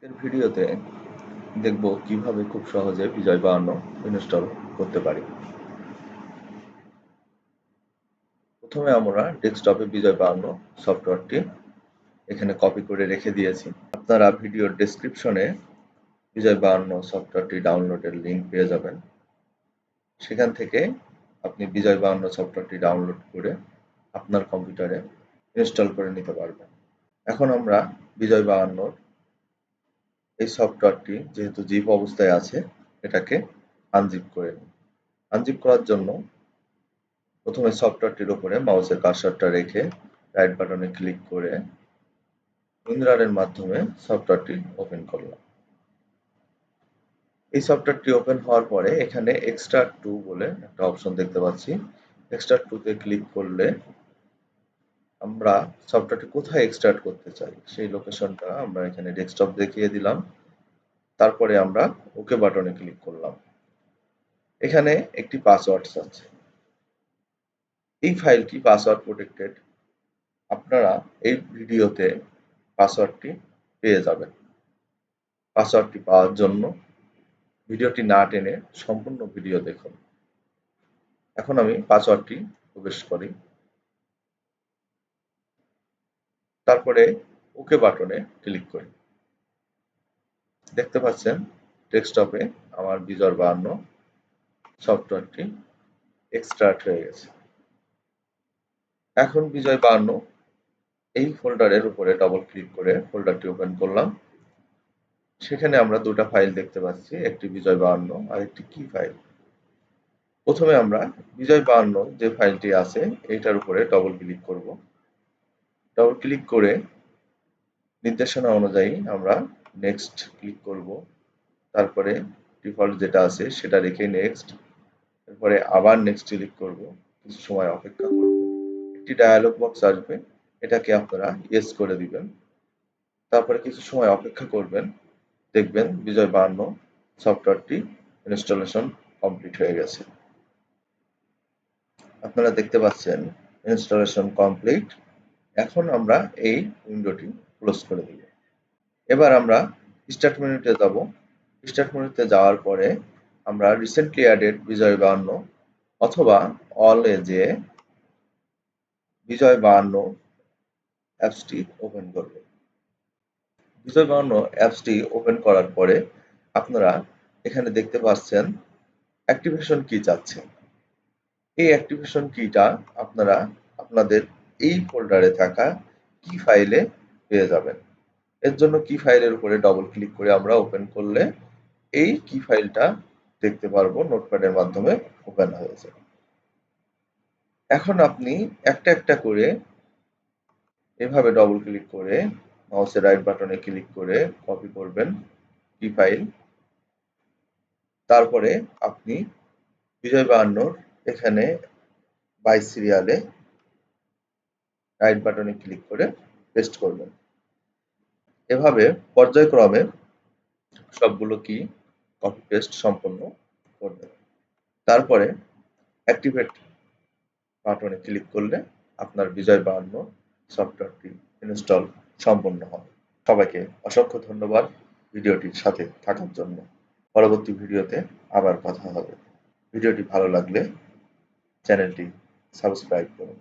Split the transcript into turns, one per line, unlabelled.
আজকের ভিডিওতে দেখব কিভাবে খুব সহজে বিজয় 52 ইনস্টল করতে পারি। প্রথমে আমরা ডেস্কটপে বিজয় 52 সফটওয়্যারটি এখানে কপি করে রেখে দিয়েছি। আপনারা ভিডিওর ডেসক্রিপশনে বিজয় 52 সফটওয়্যারটি ডাউনলোডের লিংক পেয়ে যাবেন। সেখান থেকে আপনি বিজয় 52 সফটওয়্যারটি ডাউনলোড করে আপনার কম্পিউটারে ইনস্টল করে নিতে পারবেন। এখন আমরা বিজয় 52 এই সফটওয়্যারটি যেহেতু জিপ অবস্থায় আছে, এটাকে আনজিপ করে নিই। আনজিপ করার জন্য প্রথমে সফটওয়্যারটির উপরে মাউসের কার্সারটা রেখে রাইট বাটনে ক্লিক করে উইন্রারের মাধ্যমে সফটওয়্যারটি ওপেন করলাম। এই সফটওয়্যারটি ওপেন হওয়ার পরে এখানে এক্সট্রাক্ট টু বলে একটা অপশন দেখতে পাচ্ছি। এক্সট্রাক্ট টুতে ক্লিক করলে আমরা সফটওয়্যারটি কোথায় এক্সট্রাক্ট করতে চাই সেই লোকেশনটা আমরা এখানে ডেস্কটপ দেখিয়ে দিলাম। তারপরে আমরা ওকে বাটনে ক্লিক করলাম। এখানে একটি পাসওয়ার্ড আছে। এই ফাইলটি পাসওয়ার্ড প্রোটেক্টেড। আপনারা এই ভিডিওতে পাসওয়ার্ডটি পেয়ে যাবেন। পাসওয়ার্ডটি পাওয়ার জন্য ভিডিওটি না টেনে সম্পূর্ণ ভিডিও দেখুন। এখন আমি পাসওয়ার্ডটি প্রবেশ করি, তারপরে ওকে বাটনে ক্লিক করি। দেখতে পাচ্ছেন ডেস্কটপে আমার বিজয় 52 সফটওয়্যারটি এক্সট্রাক্ট হয়ে গেছে। এখন বিজয় 52 এই ফোল্ডারের উপরে ডবল ক্লিক করে ফোল্ডারটি ওপেন করলাম। সেখানে আমরা দুটো ফাইল দেখতে পাচ্ছি, একটি বিজয় 52 আর একটি কি ফাইল। প্রথমে আমরা বিজয় 52 যে ফাইলটি আছে এইটার উপরে ডবল ক্লিক করব। ডবল ক্লিক করে নির্দেশনা অনুযায়ী আমরা নেক্সট ক্লিক করব। তারপরে ডিফল্ট যেটা আছে সেটা রেখে নেক্সট, তারপরে আবার নেক্সট ক্লিক করব। কিছু সময় অপেক্ষা করব। একটি ডায়ালগ বক্স আসবে, এটাকে আপনারা ইয়েস করে দিবেন। তারপরে কিছু সময় অপেক্ষা করবেন, দেখবেন বিজয় 52 সফটওয়্যারটি ইনস্টলেশন কমপ্লিট হয়ে গেছে। আপনারা দেখতে পাচ্ছেন ইনস্টলেশন কমপ্লিট। এখন আমরা এই উইন্ডোটি ক্লোজ করে দিব। এবার আমরা স্টার্ট মেনুতে যাব। স্টার্ট মেনুতে যাওয়ার পরে আমরা রিসেন্টলি অ্যাডেড বিজয় 52 অথবা অল এ যে বিজয় 52 অ্যাপসটি ওপেন করব। বিজয় 52 অ্যাপসটি ওপেন করার পরে আপনারা এখানে দেখতে পাচ্ছেন অ্যাক্টিভেশন কি চাচ্ছে। এই অ্যাক্টিভেশন কিটা আপনারা আপনাদের এই ফোল্ডারে থাকা কি ফাইলে পেয়ে যাবেন। এর জন্য কি ফাইলের উপরে ডবল ক্লিক করে আমরা ওপেন করলে এই কি ফাইলটা দেখতে পারবো, নোটপ্যাডের মাধ্যমে ওপেন হয়েছে। এখন আপনি একটা একটা করে এভাবে ডবল ক্লিক করে মাউসের রাইট বাটনে ক্লিক করে কপি করবেন কি ফাইল। তারপরে আপনি বিজয় 52 এখানে বাই সিরিয়ালে রাইট বাটনে ক্লিক করে পেস্ট করবেন। এভাবে পর্যায়ক্রমে সবগুলো কি কপি পেস্ট সম্পন্ন করবেন। তারপরে অ্যাক্টিভেট বাটনে ক্লিক করলে আপনার বিজয় 52 সফটওয়্যারটি ইনস্টল সম্পন্ন হবে। সবাইকে অসংখ্য ধন্যবাদ ভিডিওটির সাথে থাকার জন্য। পরবর্তী ভিডিওতে আবার কথা হবে। ভিডিওটি ভালো লাগলে চ্যানেলটি সাবস্ক্রাইব করুন।